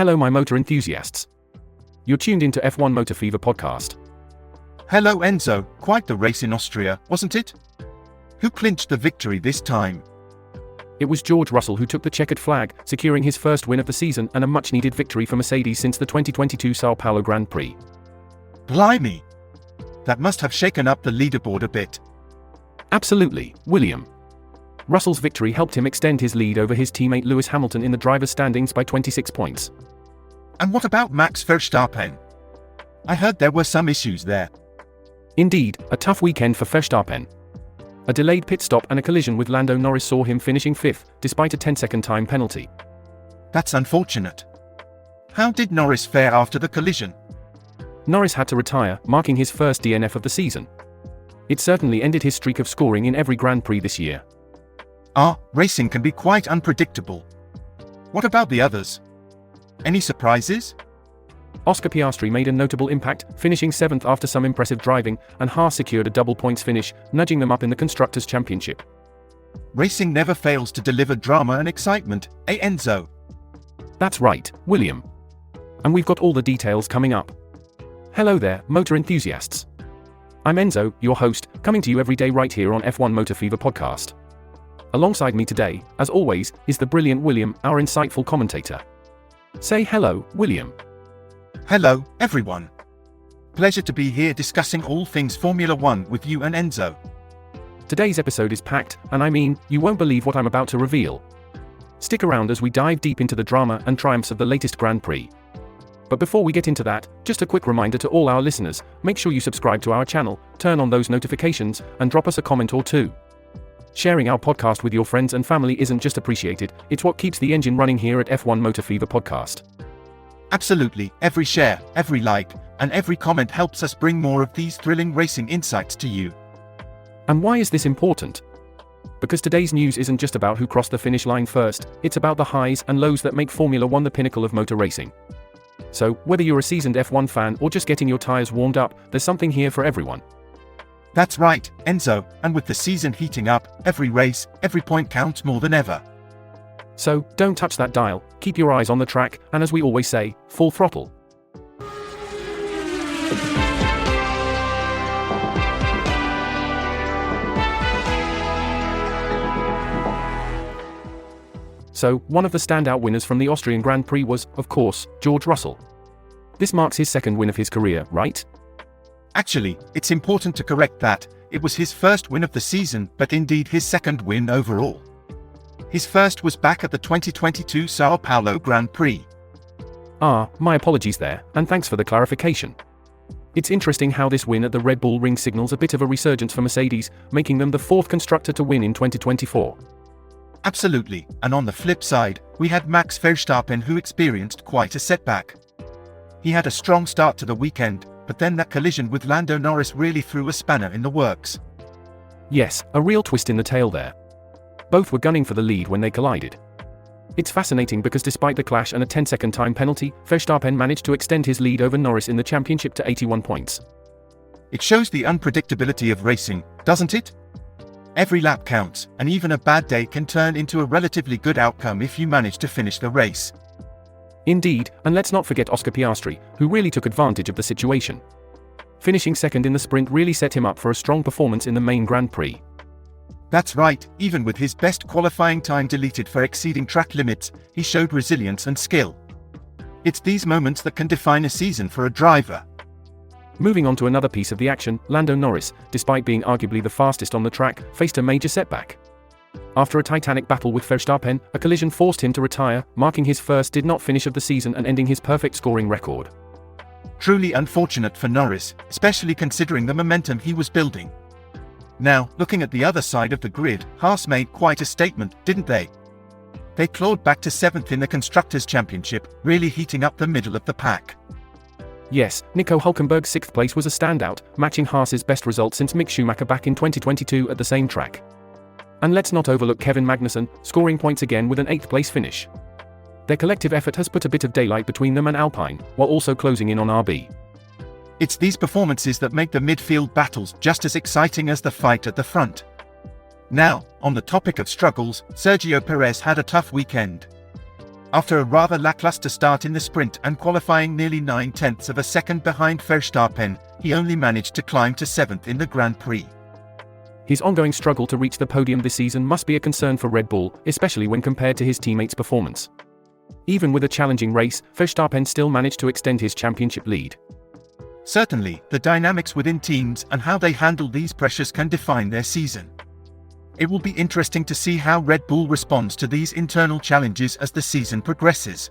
Hello my motor enthusiasts. You're tuned into F1 Motor Fever podcast. Hello Enzo, quite the race in Austria, wasn't it? Who clinched the victory this time? It was George Russell who took the checkered flag, securing his first win of the season and a much-needed victory for Mercedes since the 2022 Sao Paulo Grand Prix. Blimey! That must have shaken up the leaderboard a bit. Absolutely, William. Russell's victory helped him extend his lead over his teammate Lewis Hamilton in the drivers' standings by 26 points. And what about Max Verstappen? I heard there were some issues there. Indeed, a tough weekend for Verstappen. A delayed pit stop and a collision with Lando Norris saw him finishing fifth, despite a 10-second time penalty. That's unfortunate. How did Norris fare after the collision? Norris had to retire, marking his first DNF of the season. It certainly ended his streak of scoring in every Grand Prix this year. Racing can be quite unpredictable. What about the others? Any surprises? Oscar Piastri made a notable impact, finishing 7th after some impressive driving, and Haas secured a double points finish, nudging them up in the Constructors' Championship. Racing never fails to deliver drama and excitement, eh Enzo? That's right, William. And we've got all the details coming up. Hello there, motor enthusiasts. I'm Enzo, your host, coming to you every day right here on F1 Motor Fever podcast. Alongside me today, as always, is the brilliant William, our insightful commentator. Say hello, William. Hello, everyone. Pleasure to be here discussing all things Formula One with you and Enzo. Today's episode is packed, and I mean, you won't believe what I'm about to reveal. Stick around as we dive deep into the drama and triumphs of the latest Grand Prix. But before we get into that, just a quick reminder to all our listeners, make sure you subscribe to our channel, turn on those notifications, and drop us a comment or two. Sharing our podcast with your friends and family isn't just appreciated, it's what keeps the engine running here at F1 Motor Fever podcast. Absolutely, every share, every like, and every comment helps us bring more of these thrilling racing insights to you. And why is this important? Because today's news isn't just about who crossed the finish line first, it's about the highs and lows that make Formula One the pinnacle of motor racing. So, whether you're a seasoned F1 fan or just getting your tires warmed up, there's something here for everyone. That's right, Enzo, and with the season heating up, every race, every point counts more than ever. So, don't touch that dial, keep your eyes on the track, and as we always say, full throttle. So, one of the standout winners from the Austrian Grand Prix was, of course, George Russell. This marks his second win of his career, right? Actually, it's important to correct that. It was his first win of the season, but indeed his second win overall. His first was back at the 2022 Sao Paulo Grand Prix. My apologies there, and thanks for the clarification. It's interesting how this win at the Red Bull Ring signals a bit of a resurgence for Mercedes, making them the fourth constructor to win in 2024. Absolutely, and on the flip side, we had Max Verstappen who experienced quite a setback. He had a strong start to the weekend, but then that collision with Lando Norris really threw a spanner in the works. Yes, a real twist in the tail there. Both were gunning for the lead when they collided. It's fascinating because despite the clash and a 10-second time penalty, Verstappen managed to extend his lead over Norris in the championship to 81 points. It shows the unpredictability of racing, doesn't it? Every lap counts, and even a bad day can turn into a relatively good outcome if you manage to finish the race. Indeed, and let's not forget Oscar Piastri, who really took advantage of the situation. Finishing second in the sprint really set him up for a strong performance in the main Grand Prix. That's right, even with his best qualifying time deleted for exceeding track limits, he showed resilience and skill. It's these moments that can define a season for a driver. Moving on to another piece of the action, Lando Norris, despite being arguably the fastest on the track, faced a major setback. After a titanic battle with Verstappen, a collision forced him to retire, marking his first did-not finish of the season and ending his perfect scoring record. Truly unfortunate for Norris, especially considering the momentum he was building. Now, looking at the other side of the grid, Haas made quite a statement, didn't they? They clawed back to 7th in the Constructors' Championship, really heating up the middle of the pack. Yes, Nico Hülkenberg's 6th place was a standout, matching Haas's best result since Mick Schumacher back in 2022 at the same track. And let's not overlook Kevin Magnussen, scoring points again with an 8th place finish. Their collective effort has put a bit of daylight between them and Alpine, while also closing in on RB. It's these performances that make the midfield battles just as exciting as the fight at the front. Now, on the topic of struggles, Sergio Perez had a tough weekend. After a rather lackluster start in the sprint and qualifying nearly 9/10 of a second behind Verstappen, he only managed to climb to 7th in the Grand Prix. His ongoing struggle to reach the podium this season must be a concern for Red Bull, especially when compared to his teammates' performance. Even with a challenging race, Verstappen still managed to extend his championship lead. Certainly, the dynamics within teams and how they handle these pressures can define their season. It will be interesting to see how Red Bull responds to these internal challenges as the season progresses.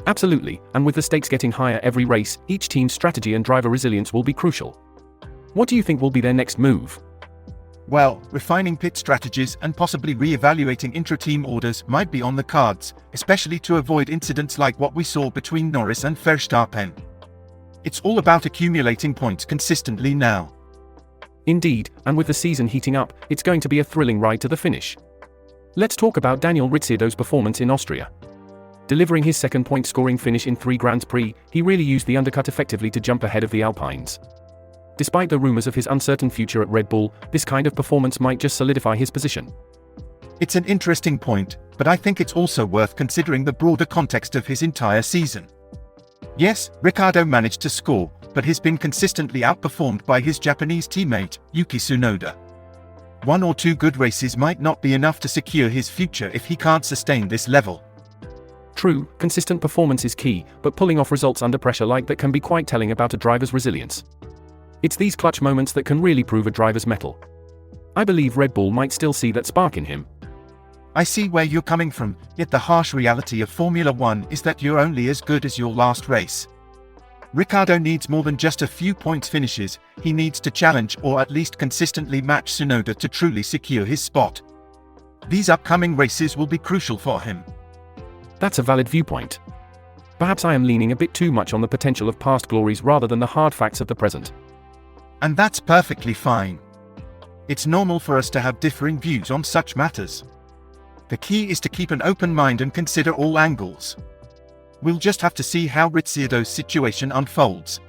Absolutely, and with the stakes getting higher every race, each team's strategy and driver resilience will be crucial. What do you think will be their next move? Well, refining pit strategies and possibly re-evaluating intra-team orders might be on the cards, especially to avoid incidents like what we saw between Norris and Verstappen. It's all about accumulating points consistently now. Indeed, and with the season heating up, it's going to be a thrilling ride to the finish. Let's talk about Daniel Ricciardo's performance in Austria. Delivering his second point-scoring finish in 3 Grand Prix, he really used the undercut effectively to jump ahead of the Alpines. Despite the rumors of his uncertain future at Red Bull, this kind of performance might just solidify his position. It's an interesting point, but I think it's also worth considering the broader context of his entire season. Yes, Ricciardo managed to score, but he's been consistently outperformed by his Japanese teammate, Yuki Tsunoda. 1 or 2 good races might not be enough to secure his future if he can't sustain this level. True, consistent performance is key, but pulling off results under pressure like that can be quite telling about a driver's resilience. It's these clutch moments that can really prove a driver's mettle. I believe Red Bull might still see that spark in him. I see where you're coming from, yet the harsh reality of Formula One is that you're only as good as your last race. Ricciardo needs more than just a few points finishes, he needs to challenge or at least consistently match Tsunoda to truly secure his spot. These upcoming races will be crucial for him. That's a valid viewpoint. Perhaps I am leaning a bit too much on the potential of past glories rather than the hard facts of the present. And that's perfectly fine. It's normal for us to have differing views on such matters. The key is to keep an open mind and consider all angles. We'll just have to see how Ricciardo's situation unfolds.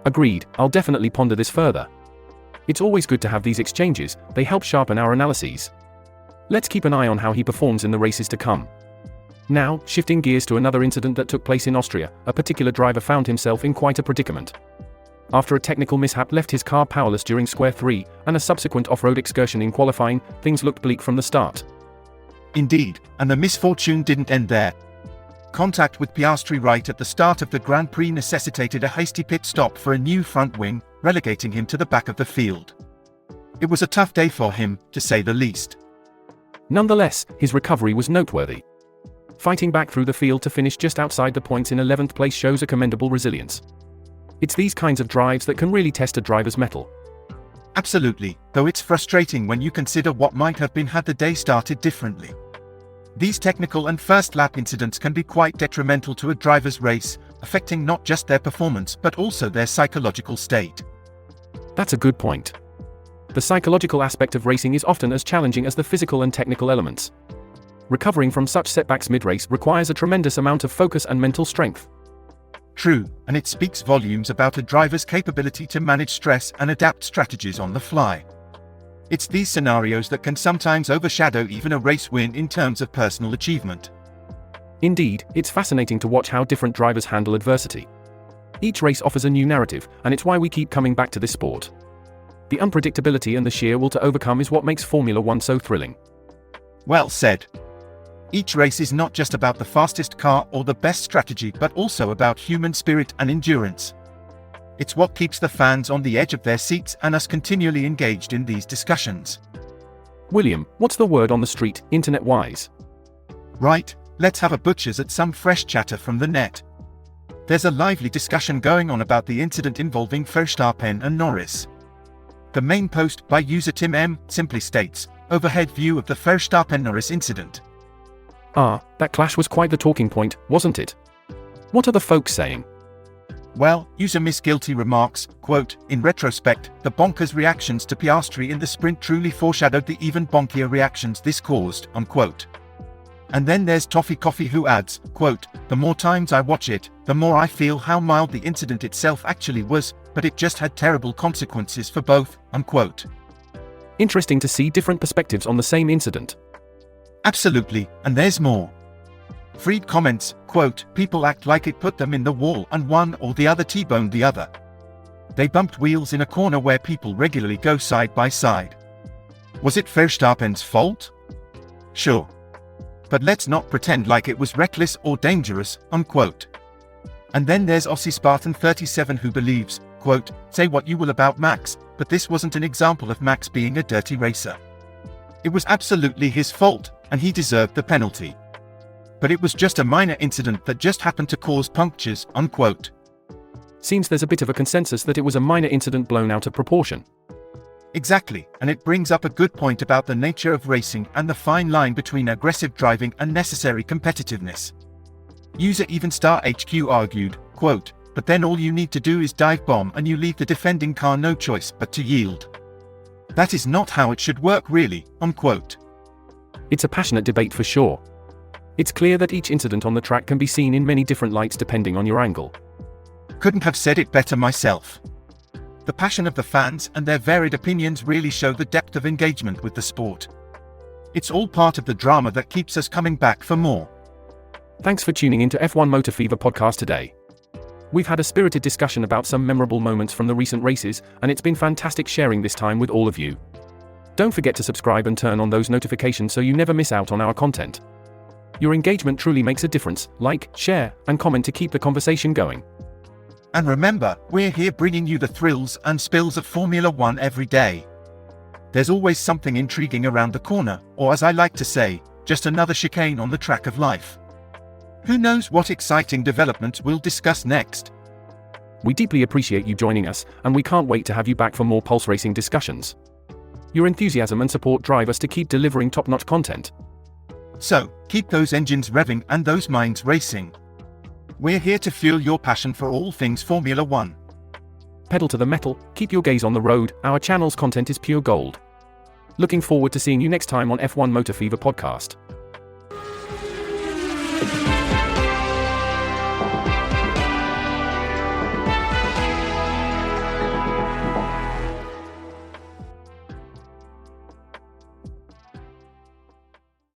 Agreed, I'll definitely ponder this further. It's always good to have these exchanges, they help sharpen our analyses. Let's keep an eye on how he performs in the races to come. Now, shifting gears to another incident that took place in Austria, a particular driver found himself in quite a predicament. After a technical mishap left his car powerless during Square 3, and a subsequent off-road excursion in qualifying, things looked bleak from the start. Indeed, and the misfortune didn't end there. Contact with Piastri right at the start of the Grand Prix necessitated a hasty pit stop for a new front wing, relegating him to the back of the field. It was a tough day for him, to say the least. Nonetheless, his recovery was noteworthy. Fighting back through the field to finish just outside the points in 11th place shows a commendable resilience. It's these kinds of drives that can really test a driver's mettle. Absolutely, though it's frustrating when you consider what might have been had the day started differently. These technical and first lap incidents can be quite detrimental to a driver's race, affecting not just their performance but also their psychological state. That's a good point. The psychological aspect of racing is often as challenging as the physical and technical elements. Recovering from such setbacks mid-race requires a tremendous amount of focus and mental strength. True, and it speaks volumes about a driver's capability to manage stress and adapt strategies on the fly. It's these scenarios that can sometimes overshadow even a race win in terms of personal achievement. Indeed, it's fascinating to watch how different drivers handle adversity. Each race offers a new narrative, and it's why we keep coming back to this sport. The unpredictability and the sheer will to overcome is what makes Formula One so thrilling. Well said. Each race is not just about the fastest car or the best strategy but also about human spirit and endurance. It's what keeps the fans on the edge of their seats and us continually engaged in these discussions. William, what's the word on the street, internet-wise? Right, let's have a butcher's at some fresh chatter from the net. There's a lively discussion going on about the incident involving Verstappen and Norris. The main post by user Tim M simply states, "Overhead view of the Verstappen-Norris incident." That clash was quite the talking point, wasn't it? What are the folks saying? Well, user Miss Guilty remarks, quote, "In retrospect, the bonkers reactions to Piastri in the sprint truly foreshadowed the even bonkier reactions this caused," unquote. And then there's Toffee Coffee who adds, quote, "The more times I watch it, the more I feel how mild the incident itself actually was, but it just had terrible consequences for both," unquote. Interesting to see different perspectives on the same incident. Absolutely, and there's more. Fried comments, quote, "People act like it put them in the wall and one or the other T-boned the other. They bumped wheels in a corner where people regularly go side by side. Was it Verstappen's fault? Sure. But let's not pretend like it was reckless or dangerous," unquote. And then there's Aussie Spartan 37 who believes, quote, "Say what you will about Max, but this wasn't an example of Max being a dirty racer. It was absolutely his fault, and he deserved the penalty. But it was just a minor incident that just happened to cause punctures," unquote. Seems there's a bit of a consensus that it was a minor incident blown out of proportion. Exactly, and it brings up a good point about the nature of racing and the fine line between aggressive driving and necessary competitiveness. User Even Star HQ argued, quote, "But then all you need to do is dive bomb and you leave the defending car no choice but to yield. That is not how it should work really," unquote. It's a passionate debate for sure. It's clear that each incident on the track can be seen in many different lights depending on your angle. Couldn't have said it better myself. The passion of the fans and their varied opinions really show the depth of engagement with the sport. It's all part of the drama that keeps us coming back for more. Thanks for tuning into F1 Motor Fever podcast today. We've had a spirited discussion about some memorable moments from the recent races, and it's been fantastic sharing this time with all of you. Don't forget to subscribe and turn on those notifications so you never miss out on our content. Your engagement truly makes a difference. Like, share, and comment to keep the conversation going. And remember, we're here bringing you the thrills and spills of Formula One every day. There's always something intriguing around the corner, or as I like to say, just another chicane on the track of life. Who knows what exciting developments we'll discuss next? We deeply appreciate you joining us, and we can't wait to have you back for more Pulse Racing discussions. Your enthusiasm and support drive us to keep delivering top-notch content. So, keep those engines revving and those minds racing. We're here to fuel your passion for all things Formula One. Pedal to the metal, keep your gaze on the road, our channel's content is pure gold. Looking forward to seeing you next time on F1 Motor Fever podcast.